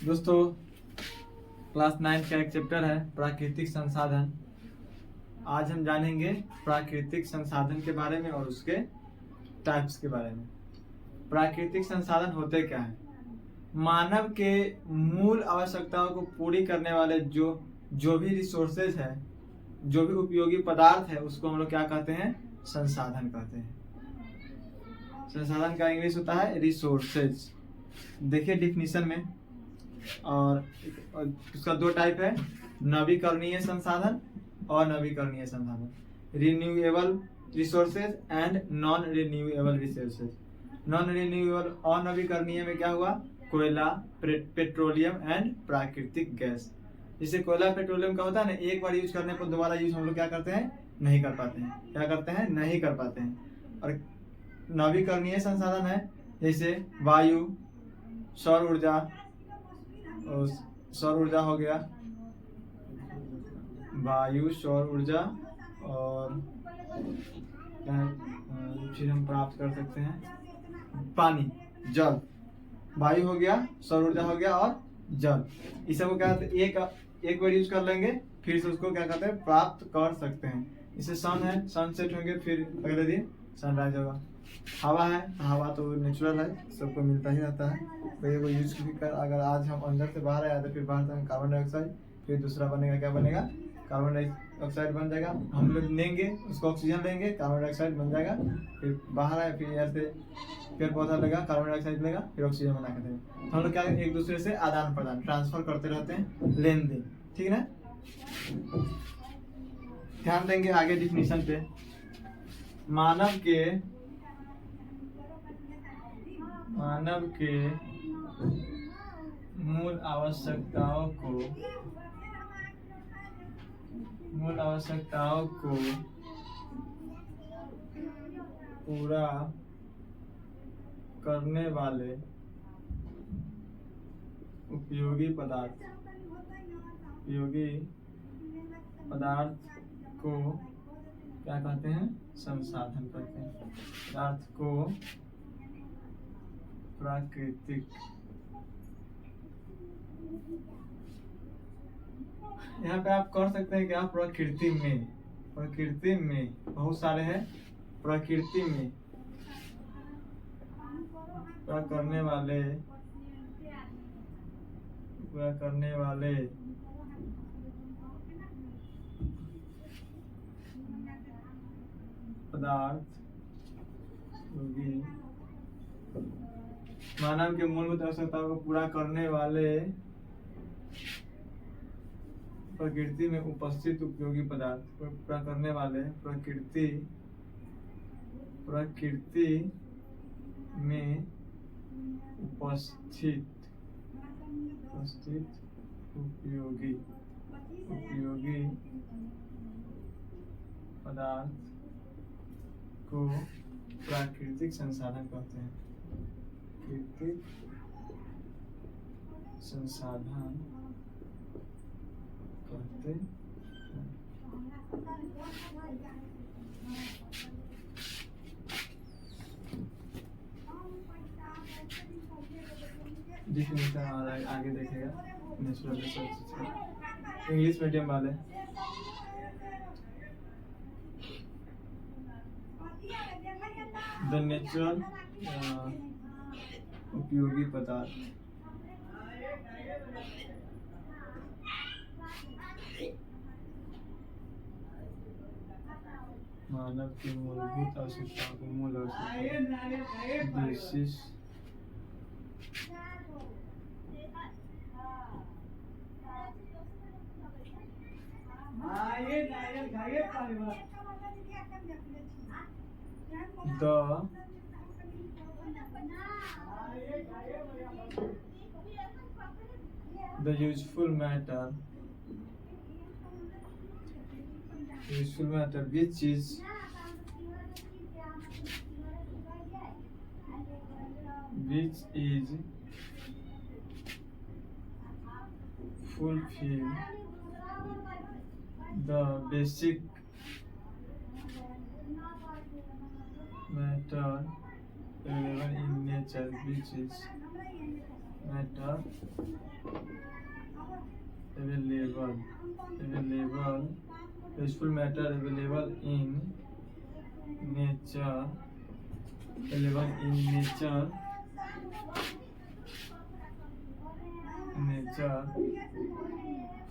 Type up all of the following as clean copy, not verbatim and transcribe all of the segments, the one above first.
दोस्तों, क्लास 9 का एक चैप्टर है प्राकृतिक संसाधन। आज हम जानेंगे प्राकृतिक संसाधन के बारे में और उसके टाइप्स के बारे में। प्राकृतिक संसाधन होते क्या हैं? मानव के मूल आवश्यकताओं को पूरी करने वाले जो भी रिसोर्सेज है, जो भी उपयोगी पदार्थ है, उसको हम लोग क्या कहते हैं? संसाधन कहते हैं। संसाधन का इंग्लिश होता है रिसोर्सेज। देखिए डिफिनीशन में, और उसका दो टाइप है, नवीकरणीय संसाधन और नवीकरणीय संसाधन। Renewable resources and non renewable resources. Non renewable और नवीकरणीय में क्या हुआ? कोयला, पेट्रोलियम एंड प्राकृतिक गैस। जैसे कोयला पेट्रोलियम का होता है ना, एक बार यूज करने पर दोबारा यूज हम लोग क्या करते हैं? नहीं कर पाते हैं। क्या करते हैं? नहीं कर पाते हैं। और नवीकरणीय संसाधन है जैसे वायु, सौर ऊर्जा, और सौर ऊर्जा हो गया, वायु, सौर ऊर्जा, और फिर हम प्राप्त कर सकते हैं पानी, जल। वायु हो गया, सौर ऊर्जा हो गया और जल। इस सब को क्या कहते हैं? एक बार यूज कर लेंगे, फिर से उसको क्या कहते हैं? प्राप्त कर सकते हैं। इसे सन है, सनसेट होंगे, फिर अगले दिन सनराइज होगा। हवा है, हवा तो नेचुरल है, सबको मिलता ही रहता है। कोई वो यूज भी कर, अगर आज हम अंदर से बाहर आए तो फिर बाहर से कार्बन डाइऑक्साइड, फिर दूसरा बनेगा, क्या बनेगा? कार्बन डाइऑक्साइड बन जाएगा। हम लोग लेंगे उसको, ऑक्सीजन लेंगे, कार्बन डाइऑक्साइड बन जाएगा। फिर बाहर आए, फिर यहाँ से पेड़ पौधा लेगा, कार्बन डाइऑक्साइड लेगा, फिर ऑक्सीजन बना के देगा। हम लोग क्या एक दूसरे से आदान प्रदान, ट्रांसफर करते रहते हैं, लेन देन। ठीक है ना? ध्यान देंगे आगे डिफिनीशन पे। मानव के मूल आवश्यकताओं को पूरा करने वाले उपयोगी पदार्थ को क्या कहते हैं? संसाधन कहते हैं। पदार्थ को प्राकृतिक, यहाँ पे आप कर सकते हैं क्या? प्रकृति में बहुत सारे हैं। प्रकृति में पूरा करने वाले पदार्थ होगी। मानव के मूलभूत आवश्यकताओं को पूरा करने वाले प्रकृति में उपस्थित उपयोगी पदार्थ को पूरा करने वाले प्रकृति में उपस्थित उपयोगी पदार्थ को प्राकृतिक संसाधन कहते हैं। प्राकृतिक संसाधन कहते हैं। डिफिनेशन आगे देखेगा नेचुरल रिसोर्सेज। इंग्लिश मीडियम वाले द नेचुरल उपयोगी पदार्थ। मानव की मूलभूत आवश्यकताओं को मूल आवश्यकता basis the useful matter which is fulfill the basic matter available in nature which is matter available useful matter available in nature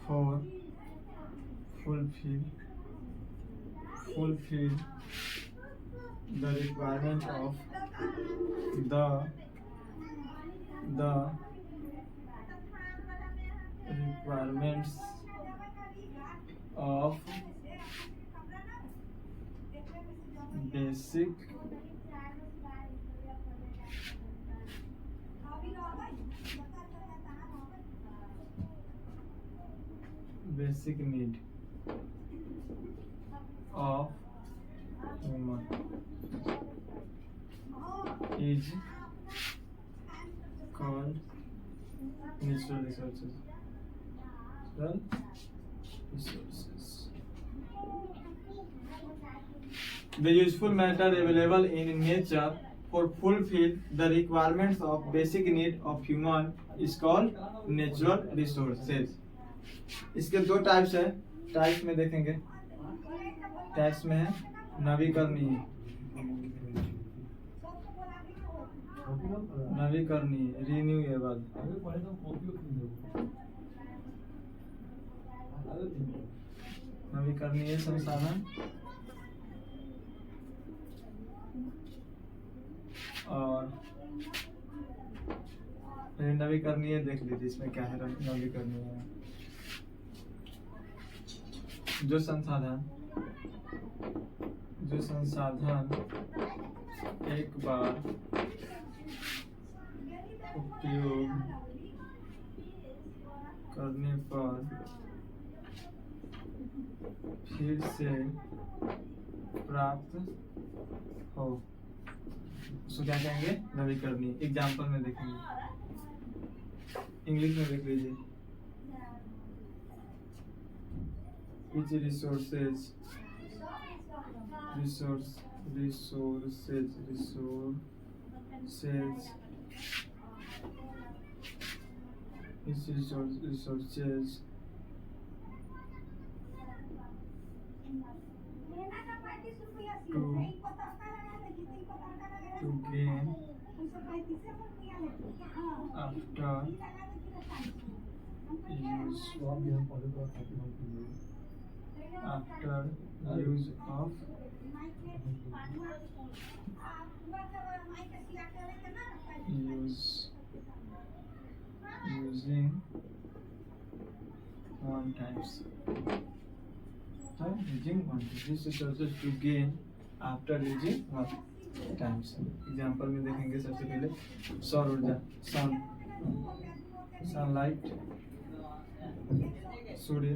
for fulfill the requirement of the requirements of basic need of human is called natural resources. The useful matter available in nature for fulfill the requirements of basic need of human is called natural resources. इसके दो types है, types में देखेंगे। Types में है नवीकरणीय, renewable, नवीकरणीय संसाधन और नवीकरणीय देख लीजिए इसमें क्या है। नवीकरणीय जो संसाधन एक बार उपयोग करने पर फिर से प्राप्त हो, उसको क्या कहेंगे? नवीकरणीय। एग्जाम्पल में देखेंगे, इंग्लिश में देख लीजिए। Which resources to gain after use of using one times. This is also to gain after using one times. Example में देखेंगे सबसे पहले सौर ऊर्जा, सनलाइट, सूर्य।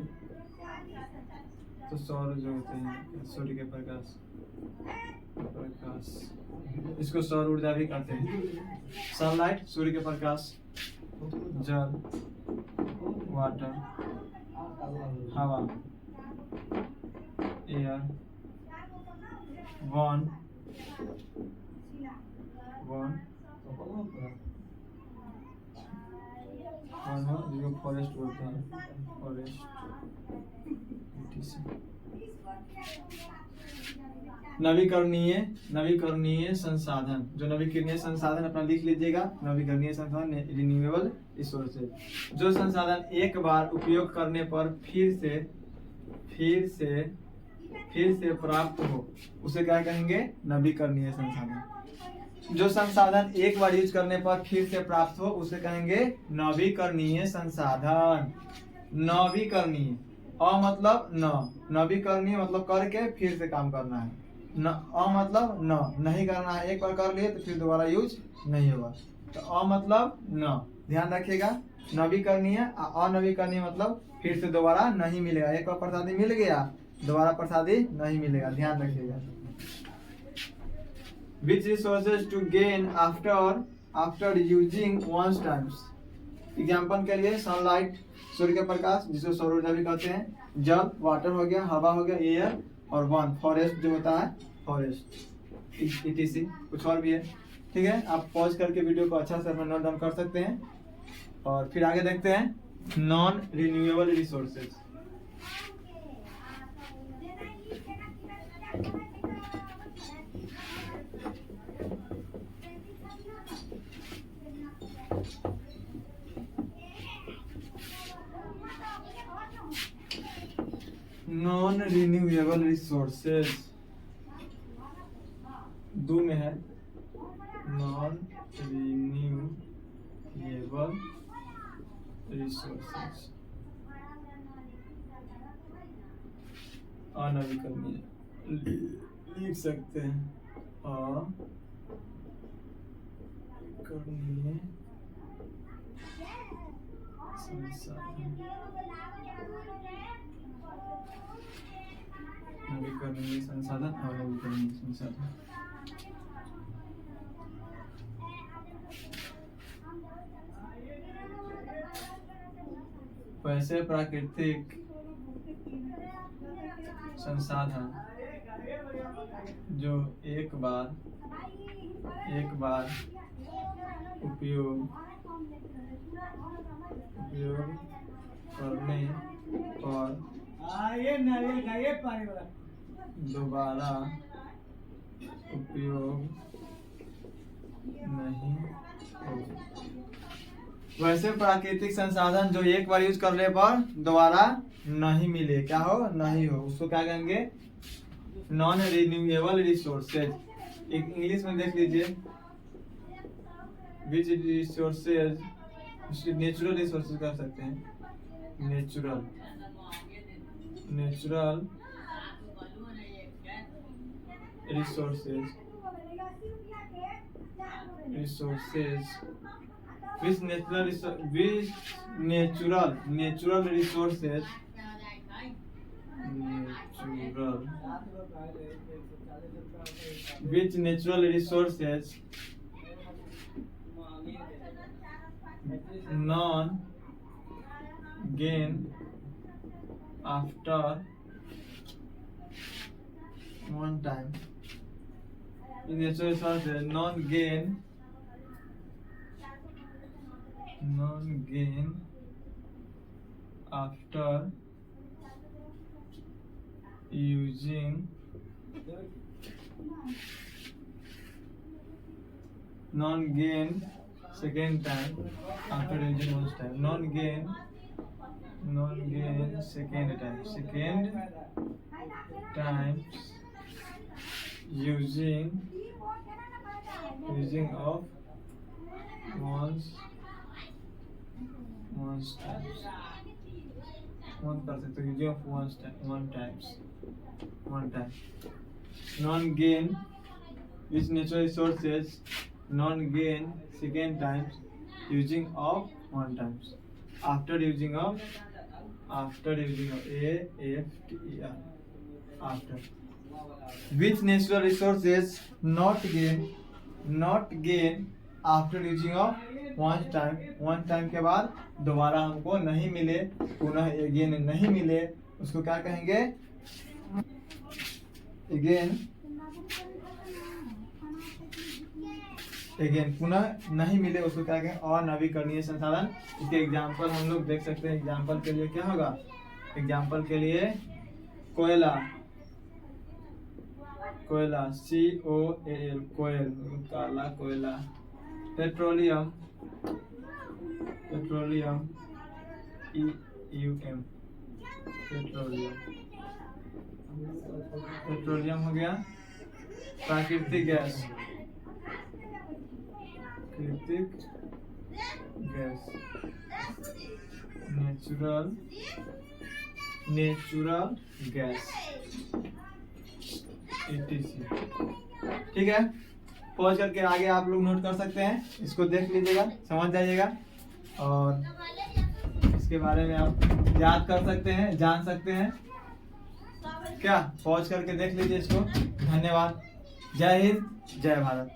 तो सौर जो होते हैं सूर्य के प्रकाश, इसको सौर ऊर्जा भी कहते हैं। सनलाइट सूर्य के प्रकाश, जल, वाटर, हवा, एयर, वन जिसको फॉरेस्ट बोलते हैं, फॉरेस्ट। नवीकरणीय संसाधन, जो नवीकरणीय संसाधन अपना लिख लीजिएगा। नवीकरणीय संसाधन रिन्यूएबल रिसोर्सेज, जो संसाधन एक बार उपयोग करने पर फिर से प्राप्त हो, उसे क्या कहेंगे? नवीकरणीय संसाधन। जो संसाधन एक बार यूज करने पर फिर से प्राप्त हो, उसे कहेंगे नवीकरणीय संसाधन। नवीकरणीय, मतलब नवीकरणीय मतलब करके फिर से काम करना है। मतलब नहीं करना है, एक बार कर लिए तो फिर दोबारा यूज नहीं होगा। तो मतलब ध्यान रखिएगा। नवीकरणीय, अनवीकरणीय मतलब फिर से दोबारा नहीं मिलेगा। एक बार प्रसादी मिल गया, दोबारा प्रसादी नहीं मिलेगा, ध्यान रखिएगा। Which resources to gain after using once times. Example के लिए सनलाइट सूर्य के प्रकाश, जिसको सौर ऊर्जा भी कहते हैं, जल वाटर हो गया, हवा हो गया एयर, और वन फॉरेस्ट जो होता है फॉरेस्ट, etc। कुछ और भी है, ठीक है। आप पॉज करके वीडियो को अच्छा से अपना नोट डाउन कर सकते हैं। और फिर आगे देखते हैं non renewable resources. Non renewable resources दो में है, नॉन रिन्यूएबल रिसोर्सेज अनवीकरणीय लिख सकते हैं, अनवीकरणीय संसाधन, नवीकरणीय संसाधन, अनवीकरणीय संसाधन। वैसे प्राकृतिक संसाधन जो एक बार उपयोग करने पर दोबारा उपयोग नहीं होगा। वैसे प्राकृतिक संसाधन जो एक बार यूज करने पर दोबारा नहीं मिले, क्या हो, नहीं हो, उसको क्या कहेंगे, नॉन रिन्यूएबल रिसोर्सेज। एक इंग्लिश में देख लीजिए, विच रिसोर्सेज, नेचुरल रिसोर्सेज कर सकते हैं, natural resources which natural resources non gain after one time. In natural resources, non gain after using non-gain second time after using one time, non-gain second times using of once times, one कर सकते हैं, using of one time, non-gain which natural resources non-gain second times using of one times after using of after which natural resources not gain after using of one time के बाद दोबारा हमको नहीं मिले, पुनः अगेन नहीं मिले, उसको क्या कहेंगे, अगेन पुनः नहीं मिले, उसको क्या कहेंगे, अनवीकरणीय संसाधन। इसके एग्जाम्पल हम लोग देख सकते हैं। एग्जाम्पल के लिए क्या होगा, एग्जाम्पल के लिए कोयला COAL कोयल, काला कोयला, पेट्रोलियम EUM पेट्रोलियम हो गया। प्राकृतिक गैस नेचुरल गैस ETC। ठीक है, पहुंच करके आगे आप लोग नोट कर सकते हैं, इसको देख लीजिएगा, समझ जाइएगा और इसके बारे में आप याद कर सकते हैं, जान सकते हैं। क्या पहुंच करके देख लीजिए इसको। धन्यवाद। जय हिंद, जय भारत।